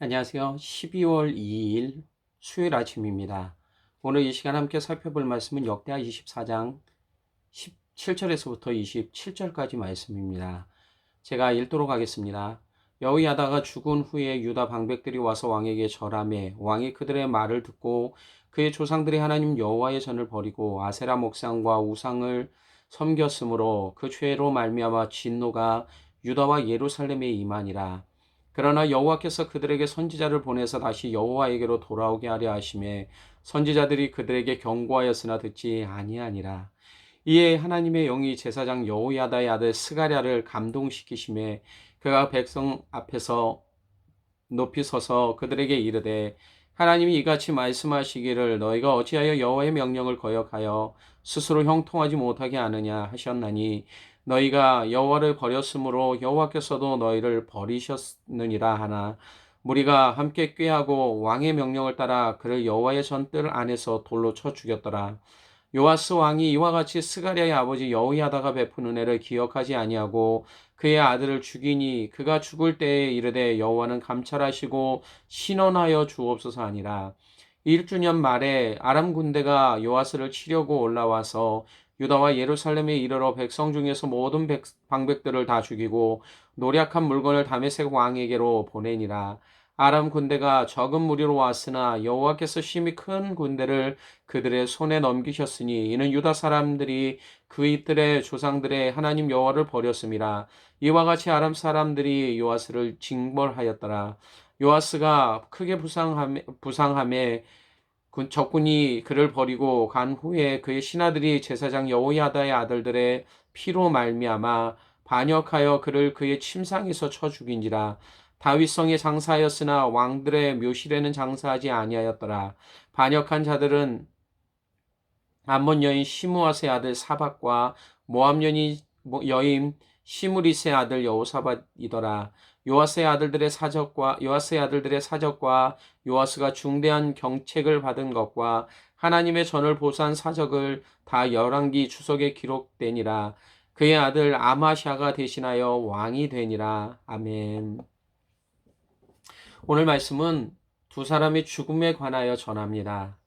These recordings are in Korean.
안녕하세요. 12월 2일 수요일 아침입니다. 오늘 이 시간 함께 살펴볼 말씀은 역대하 24장 17절에서부터 27절까지 말씀입니다. 제가 읽도록 하겠습니다. 여호야다가 죽은 후에 유다 방백들이 와서 왕에게 절하매 왕이 그들의 말을 듣고 그의 조상들이 하나님 여호와의 전을 버리고 아세라 목상과 우상을 섬겼으므로 그 죄로 말미암아 진노가 유다와 예루살렘에 임하니라. 그러나 여호와께서 그들에게 선지자를 보내서 다시 여호와에게로 돌아오게 하려 하심에 선지자들이 그들에게 경고하였으나 듣지 아니하니라. 이에 하나님의 영이 제사장 여호야다의 아들 스가랴를 감동시키심에 그가 백성 앞에서 높이 서서 그들에게 이르되 하나님이 이같이 말씀하시기를 너희가 어찌하여 여호와의 명령을 거역하여 스스로 형통하지 못하게 하느냐 하셨나니 너희가 여호와를 버렸으므로 여호와께서도 너희를 버리셨느니라 하나 무리가 함께 꾀하고 왕의 명령을 따라 그를 여호와의 전뜰 안에서 돌로 쳐 죽였더라. 요아스 왕이 이와 같이 스가랴의 아버지 여호야다가 베푼 은혜를 기억하지 아니하고 그의 아들을 죽이니 그가 죽을 때에 이르되 여호와는 감찰하시고 신원하여 주옵소서 하니라. 1주년 말에 아람 군대가 요아스를 치려고 올라와서 유다와 예루살렘에 이르러 백성 중에서 모든 방백들을 다 죽이고 노략한 물건을 다메섹 왕에게로 보내니라. 아람 군대가 적은 무리로 왔으나 여호와께서 심히 큰 군대를 그들의 손에 넘기셨으니 이는 유다 사람들이 그들의 조상들의 하나님 여호와를 버렸음이라. 이와 같이 아람 사람들이 요아스를 징벌하였더라. 요아스가 크게 부상함에 적군이 그를 버리고 간 후에 그의 신하들이 제사장 여호야다의 아들들의 피로 말미암아 반역하여 그를 그의 침상에서 쳐 죽인지라. 다윗성에 장사하였으나 왕들의 묘실에는 장사하지 아니하였더라. 반역한 자들은 암몬 여인 시므아스의 아들 사박과 모압 여인 시므리스의 아들 여호사밧이더라. 요아스의 아들들의 사적과 요아스가 중대한 경책을 받은 것과 하나님의 전을 보수한 사적을 다 열왕기 주석에 기록되니라. 그의 아들 아마샤가 대신하여 왕이 되니라. 아멘. 오늘 말씀은 두 사람의 죽음에 관하여 전합니다.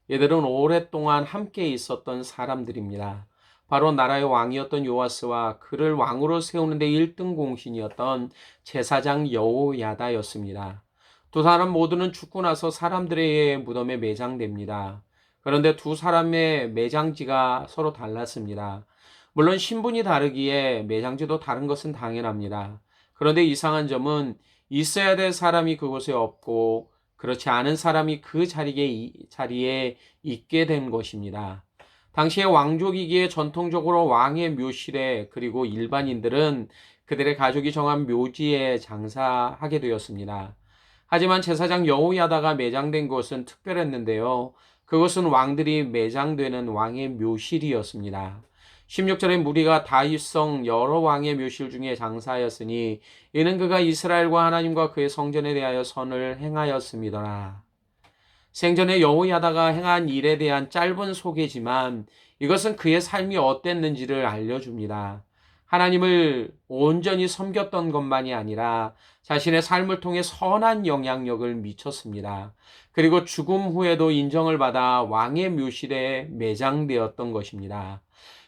이들은 오랫동안 함께 있었던 사람들입니다. 바로 나라의 왕이었던 요아스와 그를 왕으로 세우는데 1등 공신이었던 제사장 여호야다였습니다. 두 사람 모두는 죽고 나서 사람들의 무덤에 매장됩니다. 그런데 두 사람의 매장지가 서로 달랐습니다. 물론 신분이 다르기에 매장지도 다른 것은 당연합니다. 그런데 이상한 점은 있어야 될 사람이 그곳에 없고 그렇지 않은 사람이 그 자리에 있게 된 것입니다. 당시의 왕족이기에 전통적으로 왕의 묘실에 그리고 일반인들은 그들의 가족이 정한 묘지에 장사하게 되었습니다. 하지만 제사장 여호야다가 매장된 곳은 특별했는데요. 그것은 왕들이 매장되는 왕의 묘실이었습니다. 16절에 무리가 다윗성 여러 왕의 묘실 중에 장사하였으니 이는 그가 이스라엘과 하나님과 그의 성전에 대하여 선을 행하였음이더라. 생전에 여호야다가 행한 일에 대한 짧은 소개지만 이것은 그의 삶이 어땠는지를 알려줍니다. 하나님을 온전히 섬겼던 것만이 아니라 자신의 삶을 통해 선한 영향력을 미쳤습니다. 그리고 죽음 후에도 인정을 받아 왕의 묘실에 매장되었던 것입니다.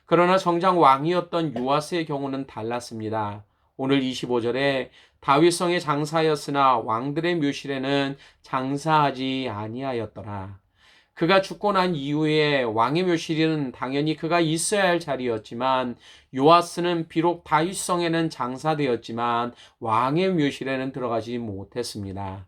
그러나 정작 왕이었던 요아스의 경우는 달랐습니다. 오늘 25절에 다윗성의 장사였으나 왕들의 묘실에는 장사하지 아니하였더라. 그가 죽고 난 이후에 왕의 묘실은 당연히 그가 있어야 할 자리였지만 요아스는 비록 다윗성에는 장사되었지만 왕의 묘실에는 들어가지 못했습니다.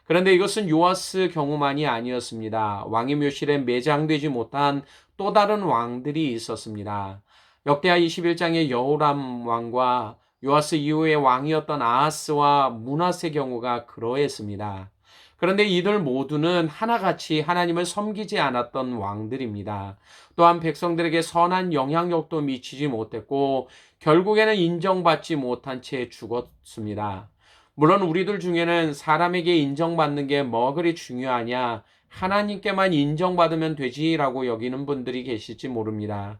그런데 이것은 요아스 경우만이 아니었습니다. 왕의 묘실에 매장되지 못한 또 다른 왕들이 있었습니다. 역대하 21장의 여호람 왕과 요아스 이후의 왕이었던 아하스와 므낫의 경우가 그러했습니다. 그런데 이들 모두는 하나같이 하나님을 섬기지 않았던 왕들입니다. 또한 백성들에게 선한 영향력도 미치지 못했고 결국에는 인정받지 못한 채 죽었습니다. 물론 우리들 중에는 사람에게 인정받는 게 뭐 그리 중요하냐, 하나님께만 인정받으면 되지라고 여기는 분들이 계실지 모릅니다.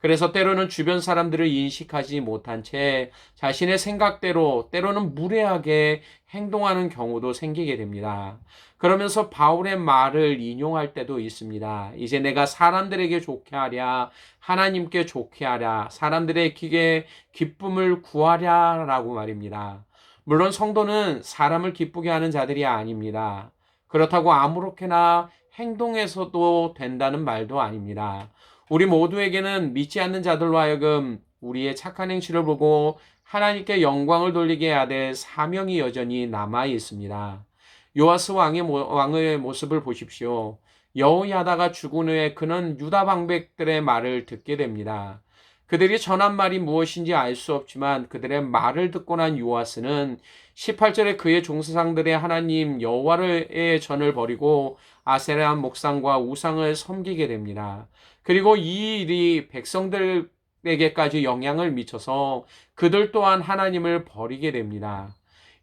그래서 때로는 주변 사람들을 인식하지 못한 채 자신의 생각대로 때로는 무례하게 행동하는 경우도 생기게 됩니다. 그러면서 바울의 말을 인용할 때도 있습니다. 이제 내가 사람들에게 좋게 하랴, 하나님께 좋게 하랴, 사람들의 기쁨을 구하랴 라고 말입니다. 물론 성도는 사람을 기쁘게 하는 자들이 아닙니다. 그렇다고 아무렇게나 행동해서도 된다는 말도 아닙니다. 우리 모두에게는 믿지 않는 자들로 하여금 우리의 착한 행실을 보고 하나님께 영광을 돌리게 해야 될 사명이 여전히 남아 있습니다. 요아스 왕의 모습을 보십시오. 여호야다가 죽은 후에 그는 유다 방백들의 말을 듣게 됩니다. 그들이 전한 말이 무엇인지 알 수 없지만 그들의 말을 듣고 난 요아스는 18절에 그의 종사상들의 하나님 여호와의 전을 버리고 아세라 목상과 우상을 섬기게 됩니다. 그리고 이 일이 백성들에게까지 영향을 미쳐서 그들 또한 하나님을 버리게 됩니다.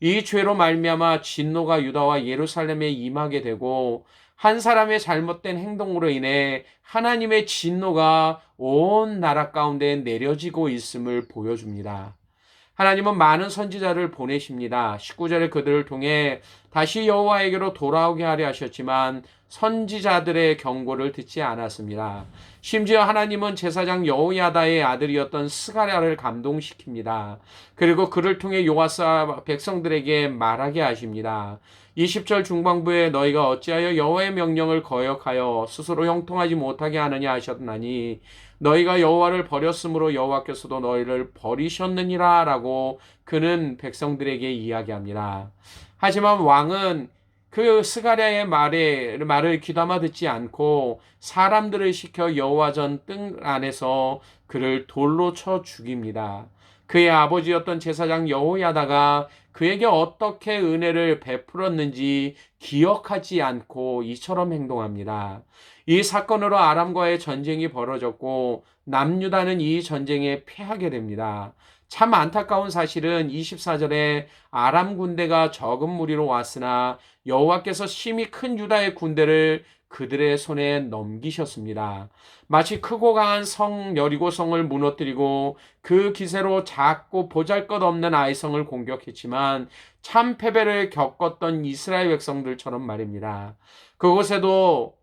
이 죄로 말미암아 진노가 유다와 예루살렘에 임하게 되고 한 사람의 잘못된 행동으로 인해 하나님의 진노가 온 나라 가운데 내려지고 있음을 보여줍니다. 하나님은 많은 선지자를 보내십니다. 19절에 그들을 통해 다시 여호와에게로 돌아오게 하려 하셨지만 선지자들의 경고를 듣지 않았습니다. 심지어 하나님은 제사장 여호야다의 아들이었던 스가랴를 감동시킵니다. 그리고 그를 통해 요아스와 백성들에게 말하게 하십니다. 20절 중반부에 너희가 어찌하여 여호와의 명령을 거역하여 스스로 형통하지 못하게 하느냐 하셨나니 너희가 여호와를 버렸으므로 여호와께서도 너희를 버리셨느니라 라고 그는 백성들에게 이야기합니다. 하지만 왕은 그 스가랴의 말을 귀담아 듣지 않고 사람들을 시켜 여호와전 뜰 안에서 그를 돌로 쳐 죽입니다. 그의 아버지였던 제사장 여호야다가 그에게 어떻게 은혜를 베풀었는지 기억하지 않고 이처럼 행동합니다. 이 사건으로 아람과의 전쟁이 벌어졌고 남유다는 이 전쟁에 패하게 됩니다. 참 안타까운 사실은 24절에 아람 군대가 적은 무리로 왔으나 여호와께서 심히 큰 유다의 군대를 그들의 손에 넘기셨습니다. 마치 크고 강한 성 여리고성을 무너뜨리고 그 기세로 작고 보잘것없는 아이성을 공격했지만 참 패배를 겪었던 이스라엘 백성들처럼 말입니다. 그곳에도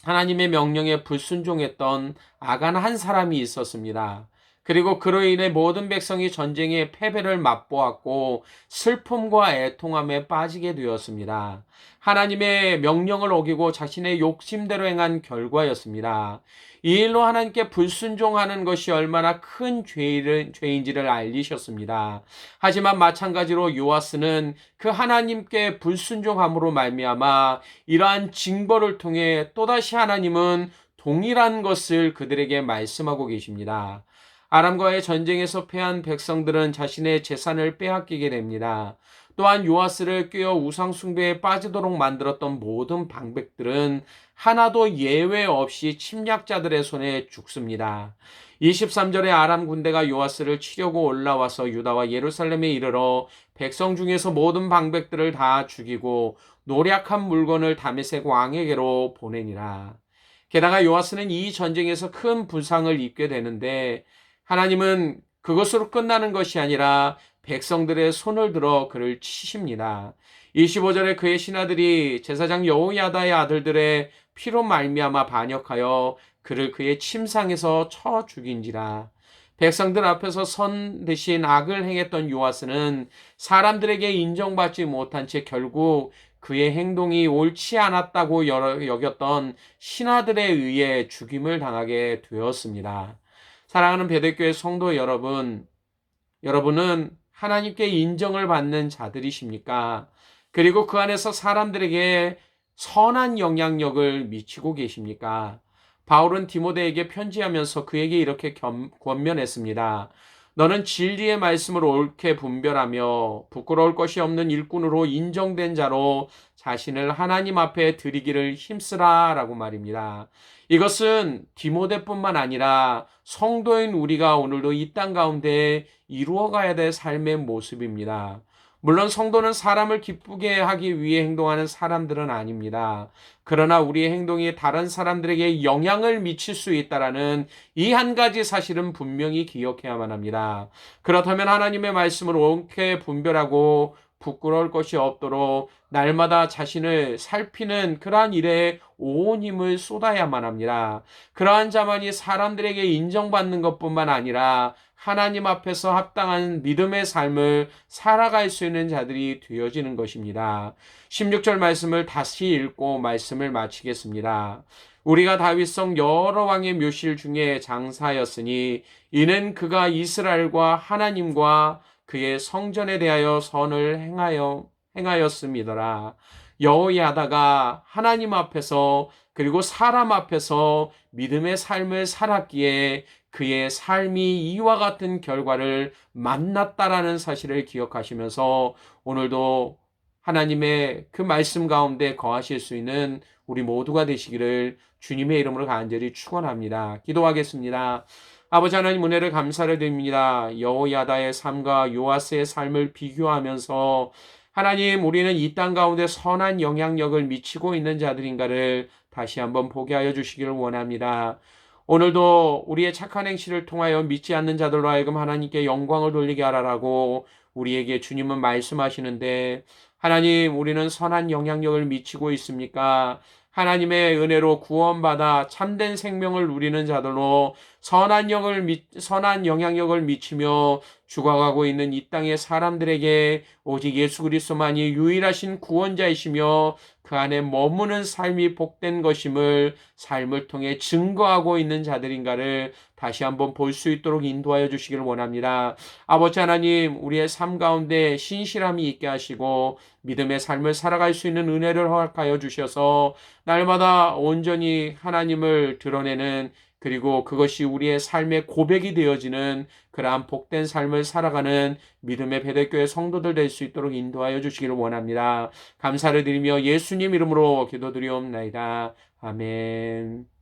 하나님의 명령에 불순종했던 아간 한 사람이 있었습니다. 그리고 그로 인해 모든 백성이 전쟁의 패배를 맛보았고 슬픔과 애통함에 빠지게 되었습니다. 하나님의 명령을 어기고 자신의 욕심대로 행한 결과였습니다. 이 일로 하나님께 불순종하는 것이 얼마나 큰 죄인지를 알리셨습니다. 하지만 마찬가지로 요아스는 그 하나님께 불순종함으로 말미암아 이러한 징벌을 통해 또다시 하나님은 동일한 것을 그들에게 말씀하고 계십니다. 아람과의 전쟁에서 패한 백성들은 자신의 재산을 빼앗기게 됩니다. 또한 요아스를 꿰어 우상 숭배에 빠지도록 만들었던 모든 방백들은 하나도 예외 없이 침략자들의 손에 죽습니다. 23절에 아람 군대가 요아스를 치려고 올라와서 유다와 예루살렘에 이르러 백성 중에서 모든 방백들을 다 죽이고 노략한 물건을 다메섹 왕에게로 보내니라. 게다가 요아스는 이 전쟁에서 큰 부상을 입게 되는데 하나님은 그것으로 끝나는 것이 아니라 백성들의 손을 들어 그를 치십니다. 25절에 그의 신하들이 제사장 여호야다의 아들들의 피로 말미암아 반역하여 그를 그의 침상에서 쳐 죽인지라. 백성들 앞에서 선 대신 악을 행했던 요아스는 사람들에게 인정받지 못한 채 결국 그의 행동이 옳지 않았다고 여겼던 신하들에 의해 죽임을 당하게 되었습니다. 사랑하는 베들교회 성도 여러분, 여러분은 하나님께 인정을 받는 자들이십니까? 그리고 그 안에서 사람들에게 선한 영향력을 미치고 계십니까? 바울은 디모데에게 편지하면서 그에게 이렇게 권면했습니다. 너는 진리의 말씀을 옳게 분별하며 부끄러울 것이 없는 일꾼으로 인정된 자로 자신을 하나님 앞에 드리기를 힘쓰라 라고 말입니다. 이것은 디모데뿐만 아니라 성도인 우리가 오늘도 이 땅 가운데 이루어가야 될 삶의 모습입니다. 물론 성도는 사람을 기쁘게 하기 위해 행동하는 사람들은 아닙니다. 그러나 우리의 행동이 다른 사람들에게 영향을 미칠 수 있다라는 이 한 가지 사실은 분명히 기억해야만 합니다. 그렇다면 하나님의 말씀을 옳게 분별하고 부끄러울 것이 없도록 날마다 자신을 살피는 그러한 일에 온 힘을 쏟아야만 합니다. 그러한 자만이 사람들에게 인정받는 것뿐만 아니라 하나님 앞에서 합당한 믿음의 삶을 살아갈 수 있는 자들이 되어지는 것입니다. 16절 말씀을 다시 읽고 말씀을 마치겠습니다. 우리가 다윗성 여러 왕의 묘실 중에 장사였으니 이는 그가 이스라엘과 하나님과 그의 성전에 대하여 선을 행하였음이더라. 여호야다가 하나님 앞에서 그리고 사람 앞에서 믿음의 삶을 살았기에 그의 삶이 이와 같은 결과를 만났다라는 사실을 기억하시면서 오늘도 하나님의 그 말씀 가운데 거하실 수 있는 우리 모두가 되시기를 주님의 이름으로 간절히 축원합니다. 기도하겠습니다. 아버지 하나님 은혜를 감사를 드립니다. 여호야다의 삶과 요아스의 삶을 비교하면서 하나님 우리는 이 땅 가운데 선한 영향력을 미치고 있는 자들인가를 다시 한번 보게 하여 주시기를 원합니다. 오늘도 우리의 착한 행실을 통하여 믿지 않는 자들로 하여금 하나님께 영광을 돌리게 하라라고 우리에게 주님은 말씀하시는데 하나님 우리는 선한 영향력을 미치고 있습니까? 하나님의 은혜로 구원받아 참된 생명을 누리는 자들로 선한 영향력을 미치며 죽어가고 있는 이 땅의 사람들에게 오직 예수 그리스도만이 유일하신 구원자이시며 그 안에 머무는 삶이 복된 것임을 삶을 통해 증거하고 있는 자들인가를 다시 한번 볼 수 있도록 인도하여 주시기를 원합니다. 아버지 하나님, 우리의 삶 가운데 신실함이 있게 하시고 믿음의 삶을 살아갈 수 있는 은혜를 허락하여 주셔서 날마다 온전히 하나님을 드러내는 그리고 그것이 우리의 삶의 고백이 되어지는 그러한 복된 삶을 살아가는 믿음의 배대교회 성도들 될 수 있도록 인도하여 주시기를 원합니다. 감사를 드리며 예수님 이름으로 기도드리옵나이다. 아멘.